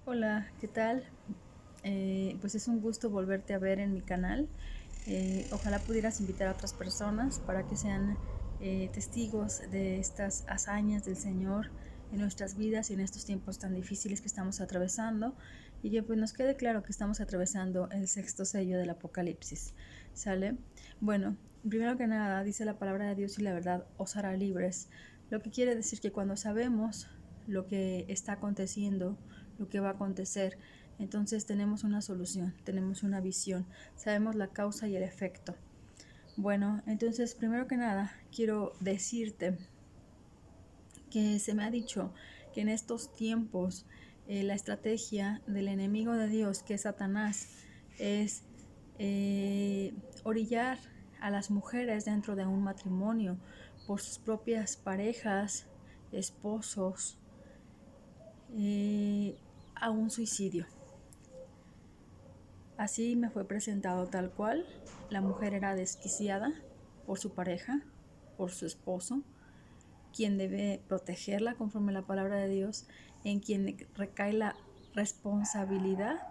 Hola, ¿qué tal? Pues es un gusto volverte a ver en mi canal. Ojalá pudieras invitar a otras personas para que sean testigos de estas hazañas del Señor en nuestras vidas y en estos tiempos tan difíciles que estamos atravesando, y que pues nos quede claro que estamos atravesando el sexto sello del Apocalipsis. ¿Sale? Bueno, primero que nada, dice la palabra de Dios: y la verdad os hará libres. Lo que quiere decir que cuando sabemos lo que está aconteciendo, lo que va a acontecer, entonces tenemos una solución, tenemos una visión, sabemos la causa y el efecto. Bueno, entonces primero que nada quiero decirte que se me ha dicho que en estos tiempos la estrategia del enemigo de Dios, que es Satanás, es orillar a las mujeres dentro de un matrimonio por sus propias parejas, esposos, a un suicidio. Así me fue presentado tal cual. La mujer era desquiciada por su pareja, por su esposo, quien debe protegerla conforme a la palabra de Dios, en quien recae la responsabilidad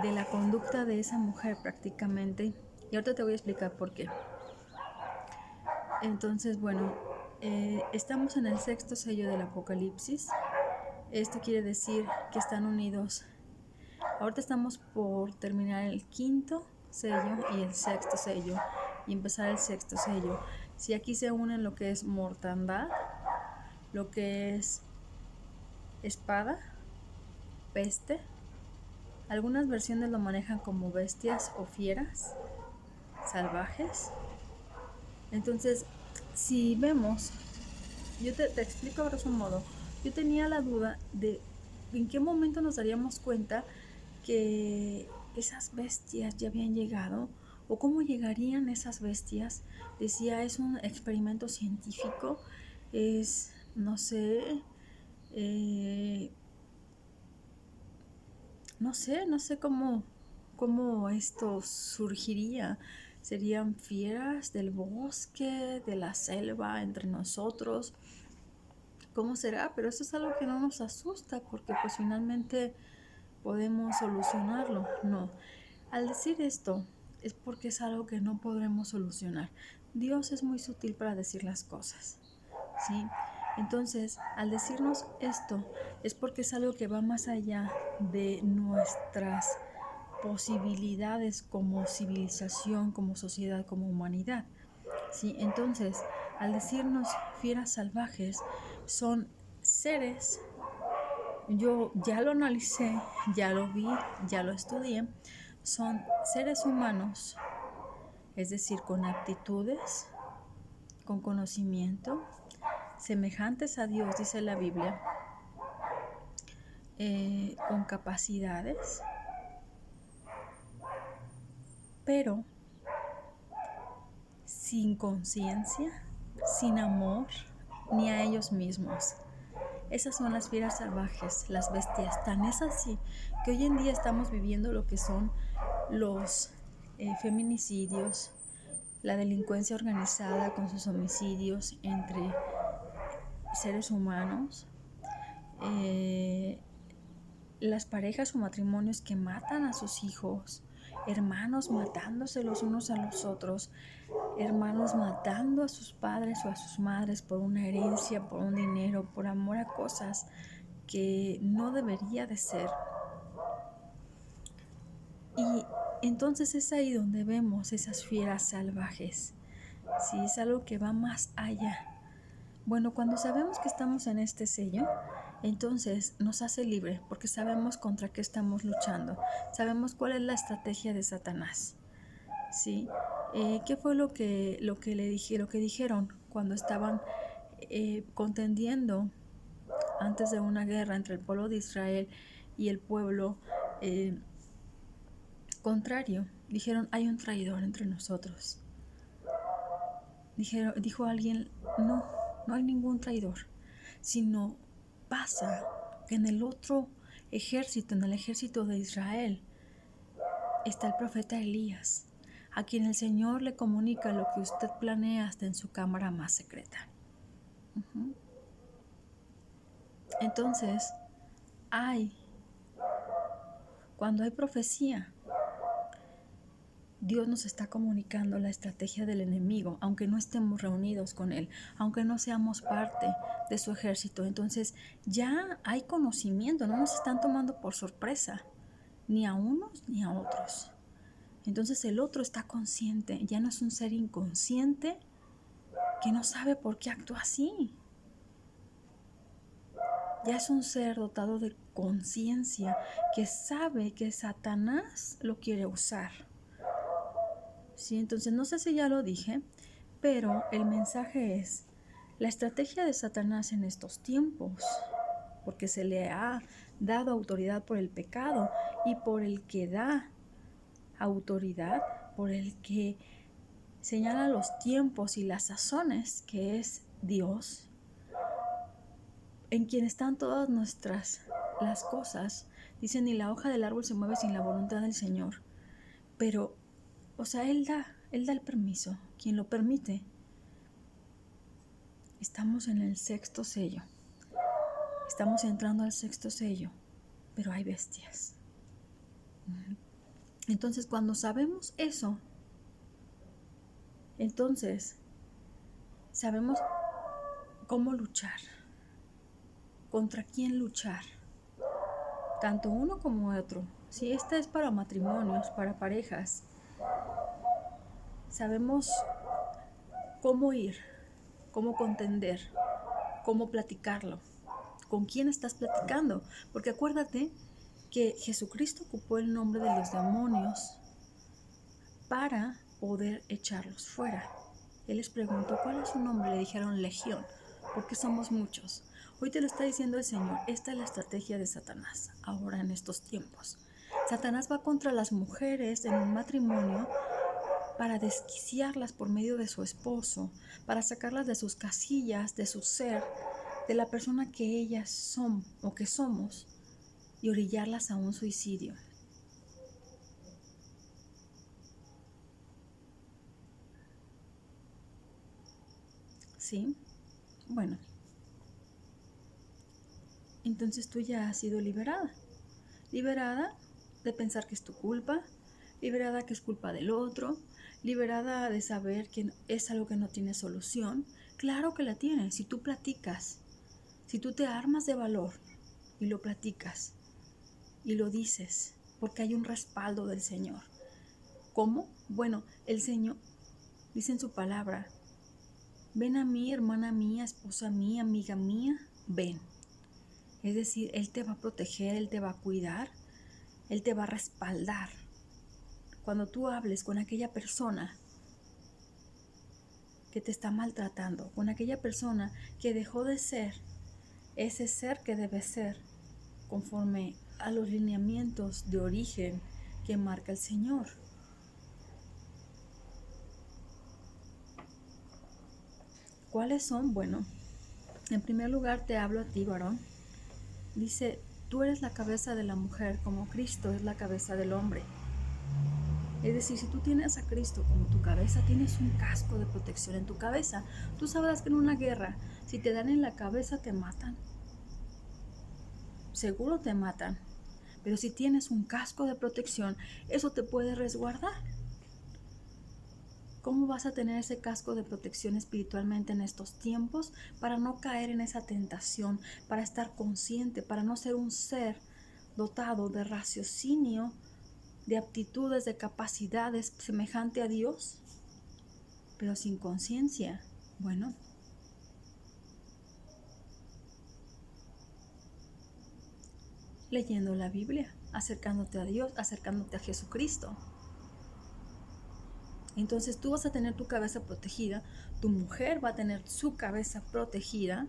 de la conducta de esa mujer prácticamente. Y ahorita te voy a explicar por qué. Entonces, bueno, estamos en el sexto sello del Apocalipsis. Esto quiere decir que están unidos. Ahorita estamos por terminar el quinto sello y el sexto sello y empezar el sexto sello. Si aquí se unen lo que es mortandad, lo que es espada, peste, algunas versiones lo manejan como bestias o fieras salvajes. Entonces, si vemos, yo te explico a grosso modo. Yo tenía la duda de en qué momento nos daríamos cuenta que esas bestias ya habían llegado, o cómo llegarían esas bestias. Decía, es un experimento científico, es, no sé, no sé cómo esto surgiría. Serían fieras del bosque, de la selva, entre nosotros. ¿Cómo será? Pero eso es algo que no nos asusta, porque pues finalmente podemos solucionarlo. No. Al decir esto, es porque es algo que no podremos solucionar. Dios es muy sutil para decir las cosas, ¿sí? Entonces, al decirnos esto, es porque es algo que va más allá de nuestras posibilidades como civilización, como sociedad, como humanidad, ¿sí? Entonces, al decirnos fieras salvajes, son seres, yo ya lo analicé, ya lo vi, ya lo estudié, son seres humanos, es decir, con aptitudes, con conocimiento, semejantes a Dios, dice la Biblia, con capacidades, pero sin conciencia, sin amor, ni a ellos mismos. Esas son las fieras salvajes, las bestias. Tan es así que hoy en día estamos viviendo lo que son los feminicidios, la delincuencia organizada con sus homicidios entre seres humanos, las parejas o matrimonios que matan a sus hijos, hermanos matándose los unos a los otros, hermanos matando a sus padres o a sus madres por una herencia, por un dinero, por amor a cosas que no debería de ser. Y entonces es ahí donde vemos esas fieras salvajes. Sí, es algo que va más allá. Bueno, cuando sabemos que estamos en este sello, entonces nos hace libre, porque sabemos contra qué estamos luchando, sabemos cuál es la estrategia de Satanás, ¿sí? ¿Qué fue lo que lo que dijeron cuando estaban contendiendo antes de una guerra entre el pueblo de Israel y el pueblo contrario? Dijeron, hay un traidor entre nosotros. Dijo alguien, no hay ningún traidor, sino pasa que en el otro ejército, en el ejército de Israel, está el profeta Elías, a quien el Señor le comunica lo que usted planea hasta en su cámara más secreta. Entonces, hay Cuando hay profecía, Dios nos está comunicando la estrategia del enemigo, aunque no estemos reunidos con él, aunque no seamos parte de su ejército. Entonces ya hay conocimiento, no nos están tomando por sorpresa, ni a unos ni a otros. Entonces el otro está consciente, ya no es un ser inconsciente que no sabe por qué actúa así. Ya es un ser dotado de conciencia que sabe que Satanás lo quiere usar. Sí, entonces no sé si ya lo dije, pero el mensaje es la estrategia de Satanás en estos tiempos, porque se le ha dado autoridad por el pecado y por el que da autoridad, por el que señala los tiempos y las sazones, que es Dios, en quien están todas las cosas. Dicen, ni la hoja del árbol se mueve sin la voluntad del Señor. Pero, o sea, Él da el permiso. Quien lo permite. Estamos en el 6º sello. Estamos entrando al 6º sello. Pero hay bestias. Entonces, cuando sabemos eso, entonces sabemos cómo luchar. ¿Contra quién luchar? Tanto uno como otro. Si esta es para matrimonios, para parejas, sabemos cómo ir, cómo contender, cómo platicarlo, con quién estás platicando. Porque acuérdate que Jesucristo ocupó el nombre de los demonios para poder echarlos fuera. Él les preguntó, ¿cuál es su nombre? Le dijeron Legión, porque somos muchos. Hoy te lo está diciendo el Señor. Esta es la estrategia de Satanás ahora en estos tiempos. Satanás va contra las mujeres en un matrimonio para desquiciarlas por medio de su esposo, para sacarlas de sus casillas, de su ser, de la persona que ellas son o que somos, y orillarlas a un suicidio. ¿Sí? Bueno, entonces tú ya has sido liberada. Liberada de pensar que es tu culpa, liberada que es culpa del otro, liberada de saber que es algo que no tiene solución. Claro que la tiene, si tú platicas, si tú te armas de valor y lo platicas y lo dices, porque hay un respaldo del Señor. ¿Cómo? Bueno, el Señor dice en su palabra, ven a mí, hermana mía, esposa mía, amiga mía, ven. Es decir, Él te va a proteger, Él te va a cuidar, Él te va a respaldar. Cuando tú hables con aquella persona que te está maltratando, con aquella persona que dejó de ser ese ser que debe ser conforme a los lineamientos de origen que marca el Señor. ¿Cuáles son? Bueno, en primer lugar te hablo a ti, varón. Dice, tú eres la cabeza de la mujer como Cristo es la cabeza del hombre. Es decir, si tú tienes a Cristo como tu cabeza, tienes un casco de protección en tu cabeza. Tú sabrás que en una guerra, si te dan en la cabeza, te matan. Seguro te matan. Pero si tienes un casco de protección, eso te puede resguardar. ¿Cómo vas a tener ese casco de protección espiritualmente en estos tiempos para no caer en esa tentación, para estar consciente, para no ser un ser dotado de raciocinio, de aptitudes, de capacidades semejante a Dios, pero sin conciencia? Bueno, leyendo la Biblia, acercándote a Dios, acercándote a Jesucristo. Entonces tú vas a tener tu cabeza protegida, tu mujer va a tener su cabeza protegida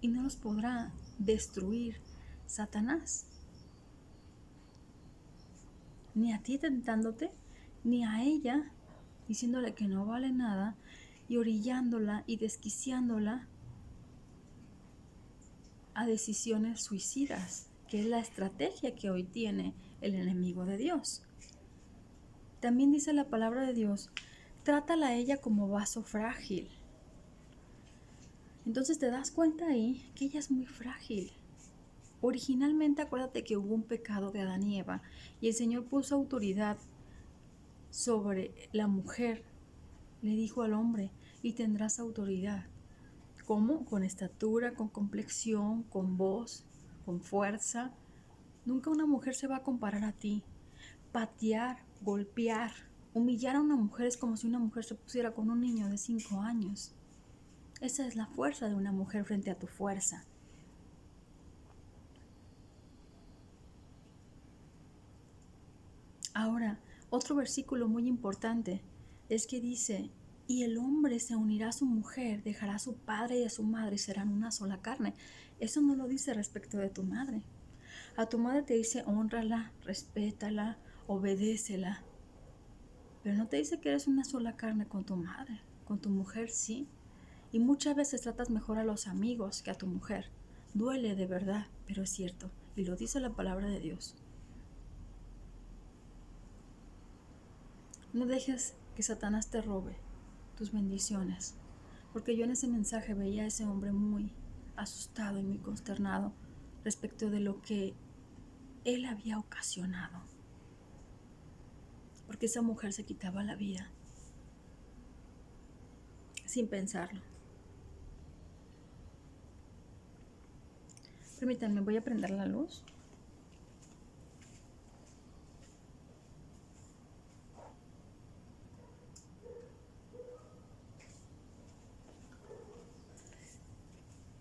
y no los podrá destruir Satanás. Ni a ti tentándote, ni a ella diciéndole que no vale nada y orillándola y desquiciándola a decisiones suicidas, que es la estrategia que hoy tiene el enemigo de Dios. También dice la palabra de Dios, trátala a ella como vaso frágil. Entonces te das cuenta ahí que ella es muy frágil. Originalmente acuérdate que hubo un pecado de Adán y Eva y el Señor puso autoridad sobre la mujer. Le dijo al hombre, y tendrás autoridad. ¿Cómo? Con estatura, con complexión, con voz, con fuerza. Nunca una mujer se va a comparar a ti. Patear, golpear, humillar a una mujer es como si una mujer se pusiera con un niño de 5 años. Esa es la fuerza de una mujer frente a tu fuerza. Ahora, otro versículo muy importante es que dice, y el hombre se unirá a su mujer, dejará a su padre y a su madre y serán una sola carne. Eso no lo dice respecto de tu madre. A tu madre te dice, hónrala, respétala, obedécela. Pero no te dice que eres una sola carne con tu madre. Con tu mujer sí. Y muchas veces tratas mejor a los amigos que a tu mujer. Duele de verdad, pero es cierto. Y lo dice la palabra de Dios. No dejes que Satanás te robe tus bendiciones. Porque yo en ese mensaje veía a ese hombre muy asustado y muy consternado respecto de lo que él había ocasionado. Porque esa mujer se quitaba la vida sin pensarlo. Permítanme, voy a prender la luz.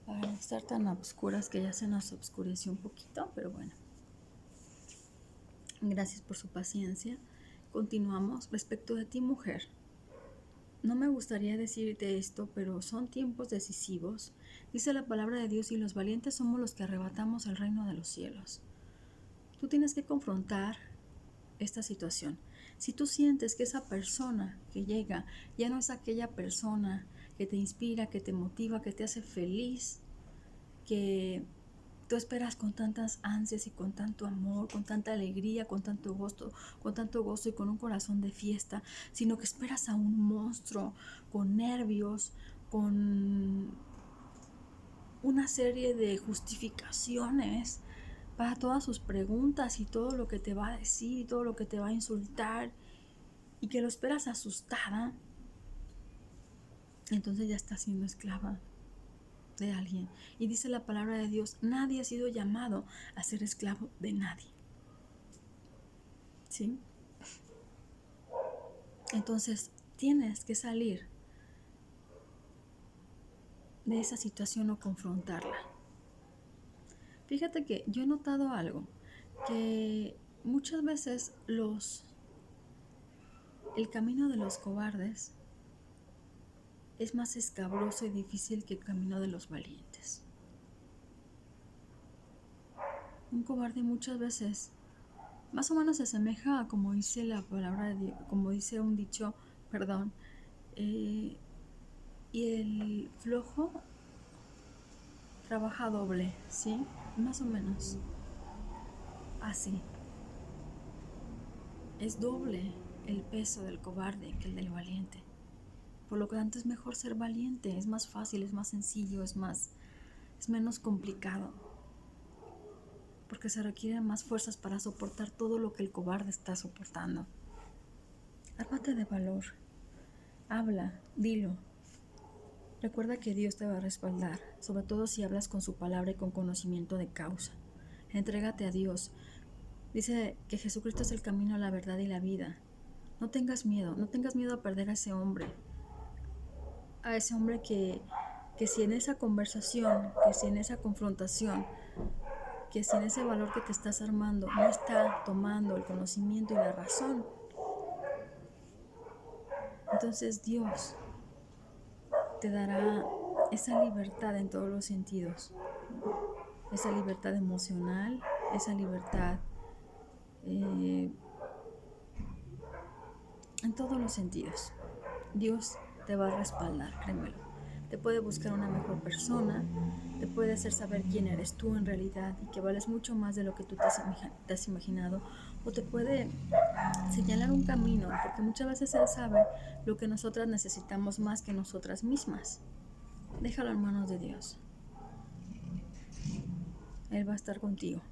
Para no estar tan oscuras que ya se nos oscureció un poquito, pero bueno. Gracias por su paciencia. Continuamos. Respecto de ti, mujer. No me gustaría decirte esto, pero son tiempos decisivos. Dice la palabra de Dios, y los valientes somos los que arrebatamos el reino de los cielos. Tú tienes que confrontar esta situación. Si tú sientes que esa persona que llega ya no es aquella persona que te inspira, que te motiva, que te hace feliz, que tú esperas con tantas ansias y con tanto amor, con tanta alegría, con tanto gozo y con un corazón de fiesta, sino que esperas a un monstruo con nervios, con una serie de justificaciones para todas sus preguntas y todo lo que te va a decir y todo lo que te va a insultar, y que lo esperas asustada, entonces ya estás siendo esclava de alguien. Y dice la palabra de Dios, nadie ha sido llamado a ser esclavo de nadie. ¿Sí? Entonces tienes que salir de esa situación o confrontarla. Fíjate que yo he notado algo, que muchas veces el camino de los cobardes es más escabroso y difícil que el camino de los valientes. Un cobarde muchas veces más o menos se asemeja a como dice la palabra de Dios, como dice un dicho, y el flojo trabaja doble, ¿sí? Más o menos así. Es doble el peso del cobarde que el del valiente. Por lo tanto es mejor ser valiente, es más fácil, es más sencillo, es menos complicado. Porque se requieren más fuerzas para soportar todo lo que el cobarde está soportando. Ármate de valor. Habla, dilo. Recuerda que Dios te va a respaldar, sobre todo si hablas con su palabra y con conocimiento de causa. Entrégate a Dios. Dice que Jesucristo es el camino, la verdad y la vida. No tengas miedo a perder a ese hombre que si en esa conversación, que si en esa confrontación, que si en ese valor que te estás armando no está tomando el conocimiento y la razón, entonces Dios te dará esa libertad en todos los sentidos, esa libertad emocional, esa libertad en todos los sentidos. Dios te va a respaldar, créemelo. Te puede buscar una mejor persona, te puede hacer saber quién eres tú en realidad y que vales mucho más de lo que tú te has imaginado, o te puede señalar un camino, porque muchas veces Él sabe lo que nosotras necesitamos más que nosotras mismas. Déjalo en manos de Dios. Él va a estar contigo.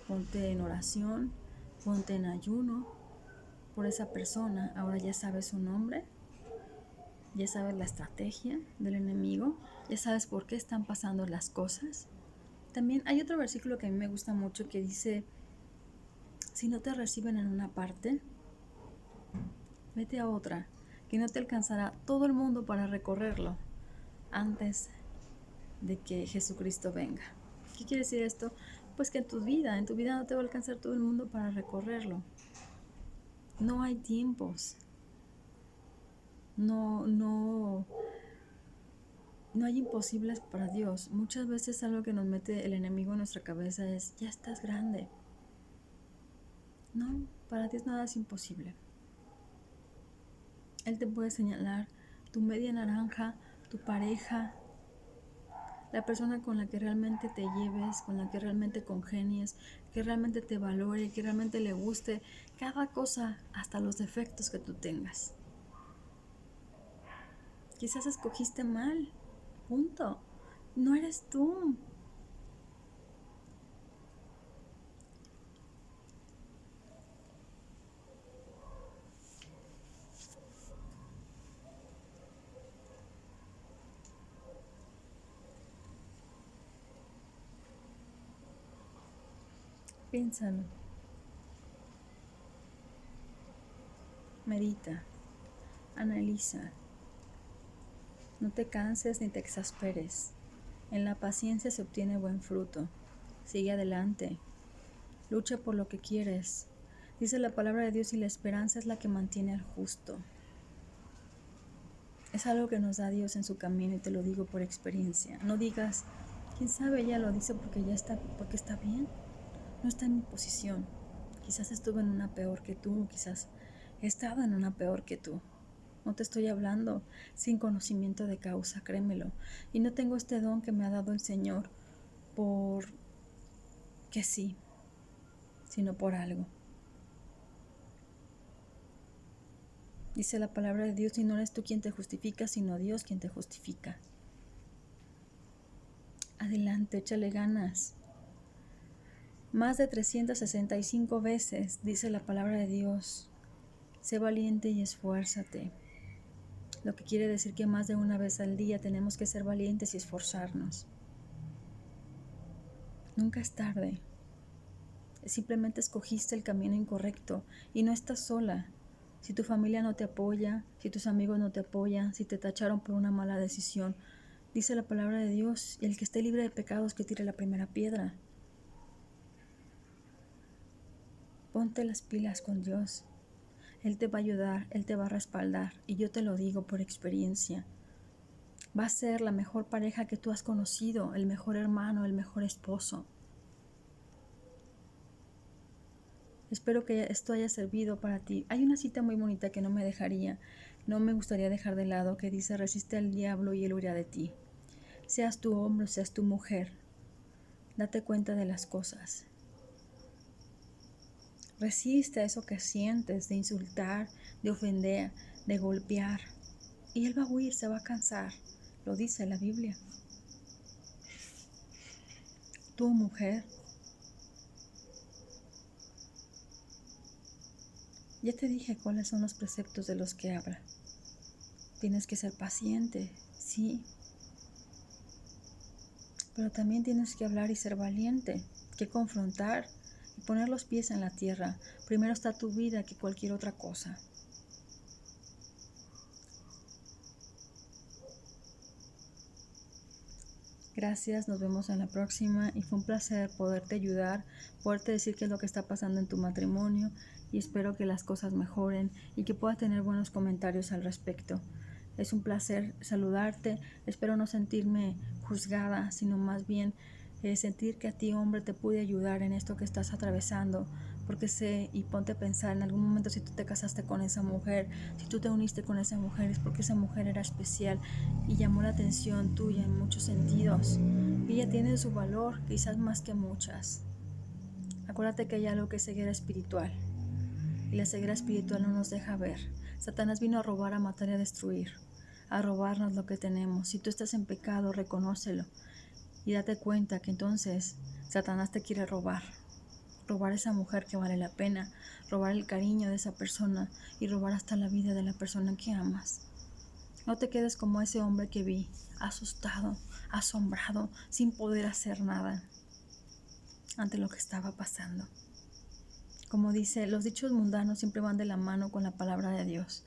Ponte en oración, ponte en ayuno por esa persona. Ahora ya sabes su nombre, ya sabes la estrategia del enemigo, ya sabes por qué están pasando las cosas. También hay otro versículo que a mí me gusta mucho que dice, si no te reciben en una parte, vete a otra, que no te alcanzará todo el mundo para recorrerlo antes de que Jesucristo venga. ¿Qué quiere decir esto? Pues que en tu vida no te va a alcanzar todo el mundo para recorrerlo. No hay tiempos. No hay imposibles para Dios. Muchas veces algo que nos mete el enemigo en nuestra cabeza es, ya estás grande. No, para Dios nada es imposible. Él te puede señalar tu media naranja, tu pareja, la persona con la que realmente te lleves, con la que realmente congenies, que realmente te valore, que realmente le guste cada cosa, hasta los defectos que tú tengas. Quizás escogiste mal, punto. No eres tú. Piénsalo. Medita. Analiza. No te canses ni te exasperes. En la paciencia se obtiene buen fruto. Sigue adelante. Lucha por lo que quieres. Dice la palabra de Dios y la esperanza es la que mantiene al justo. Es algo que nos da Dios en su camino y te lo digo por experiencia. No digas, quién sabe, ella lo dice porque está bien. No está en mi posición. Quizás estuve en una peor que tú, quizás he estado en una peor que tú. No te estoy hablando sin conocimiento de causa, créemelo. Y no tengo este don que me ha dado el Señor por que sí, sino por algo. Dice la palabra de Dios, y no eres tú quien te justifica, sino Dios quien te justifica. Adelante, échale ganas. Más de 365 veces dice la palabra de Dios, sé valiente y esfuérzate. Lo que quiere decir que más de una vez al día tenemos que ser valientes y esforzarnos. Nunca es tarde. Simplemente escogiste el camino incorrecto y no estás sola. Si tu familia no te apoya, si tus amigos no te apoyan, si te tacharon por una mala decisión, dice la palabra de Dios, y el que esté libre de pecados que tire la primera piedra. Ponte las pilas con Dios. Él te va a ayudar, Él te va a respaldar, y yo te lo digo por experiencia. Va a ser la mejor pareja que tú has conocido, el mejor hermano, el mejor esposo. Espero que esto haya servido para ti. Hay una cita muy bonita que no me gustaría dejar de lado, que dice, resiste al diablo y él huirá de ti. Seas tu hombre o seas tu mujer, date cuenta de las cosas. Resiste a eso que sientes de insultar, de ofender, de golpear. Y él va a huir, se va a cansar. Lo dice la Biblia. Tu mujer, ya te dije cuáles son los preceptos de los que habla. Tienes que ser paciente, sí. Pero también tienes que hablar y ser valiente, que confrontar y poner los pies en la tierra. Primero está tu vida que cualquier otra cosa. Gracias, nos vemos en la próxima y fue un placer poderte ayudar, poderte decir qué es lo que está pasando en tu matrimonio y espero que las cosas mejoren y que puedas tener buenos comentarios al respecto. Es un placer saludarte, espero no sentirme juzgada, sino más bien sentir que a ti, hombre, te pude ayudar en esto que estás atravesando, porque sé, y ponte a pensar, en algún momento si tú te casaste con esa mujer, si tú te uniste con esa mujer, es porque esa mujer era especial y llamó la atención tuya en muchos sentidos. Y ella tiene su valor, quizás más que muchas. Acuérdate que hay algo que es ceguera espiritual, y la ceguera espiritual no nos deja ver. Satanás vino a robar, a matar y a destruir, a robarnos lo que tenemos. Si tú estás en pecado, reconócelo y date cuenta que entonces Satanás te quiere robar esa mujer que vale la pena, robar el cariño de esa persona y robar hasta la vida de la persona que amas. No te quedes como ese hombre que vi, asustado, asombrado, sin poder hacer nada ante lo que estaba pasando. Como dice, los dichos mundanos siempre van de la mano con la palabra de Dios.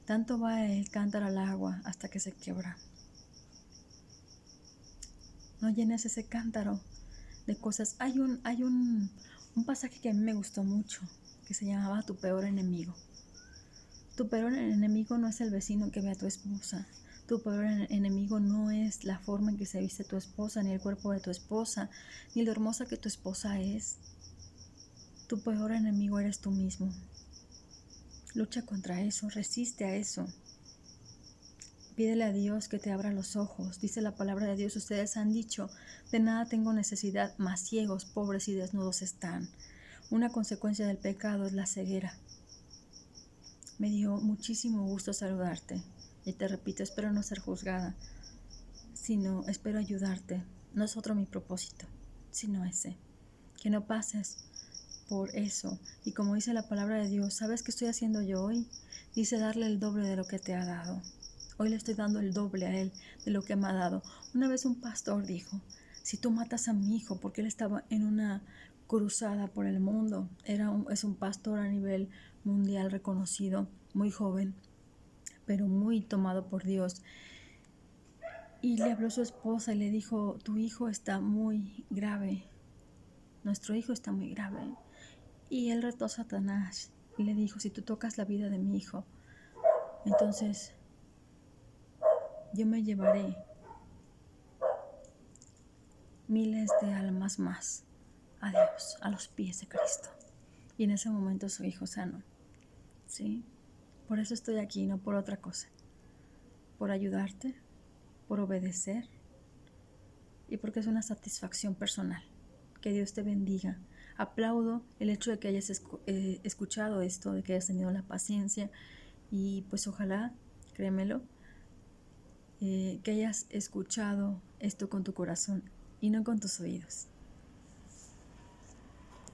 Tanto va el cántaro al agua hasta que se quebra. No llenes ese cántaro de cosas. Hay un pasaje que a mí me gustó mucho, que se llamaba Tu peor enemigo. Tu peor enemigo no es el vecino que ve a tu esposa. Tu peor enemigo no es la forma en que se viste tu esposa, ni el cuerpo de tu esposa, ni lo hermosa que tu esposa es. Tu peor enemigo eres tú mismo. Lucha contra eso, resiste a eso. Pídele a Dios que te abra los ojos. Dice la palabra de Dios, ustedes han dicho, de nada tengo necesidad, mas ciegos, pobres y desnudos están. Una consecuencia del pecado es la ceguera. Me dio muchísimo gusto saludarte. Y te repito, espero no ser juzgada, sino espero ayudarte. No es otro mi propósito, sino ese. Que no pases por eso. Y como dice la palabra de Dios, ¿sabes qué estoy haciendo yo hoy? Dice darle el doble de lo que te ha dado. Hoy le estoy dando el doble a él de lo que me ha dado. Una vez un pastor dijo, si tú matas a mi hijo, porque él estaba en una cruzada por el mundo, es un pastor a nivel mundial reconocido, muy joven, pero muy tomado por Dios. Y le habló a su esposa y le dijo, tu hijo está muy grave, nuestro hijo está muy grave. Y él retó a Satanás y le dijo, si tú tocas la vida de mi hijo, entonces yo me llevaré miles de almas más a Dios, a los pies de Cristo. Y en ese momento su hijo sanó. ¿Sí? Por eso estoy aquí, no por otra cosa. Por ayudarte, por obedecer y porque es una satisfacción personal. Que Dios te bendiga. Aplaudo el hecho de que hayas escuchado esto, de que hayas tenido la paciencia y pues ojalá, créemelo, que hayas escuchado esto con tu corazón y no con tus oídos.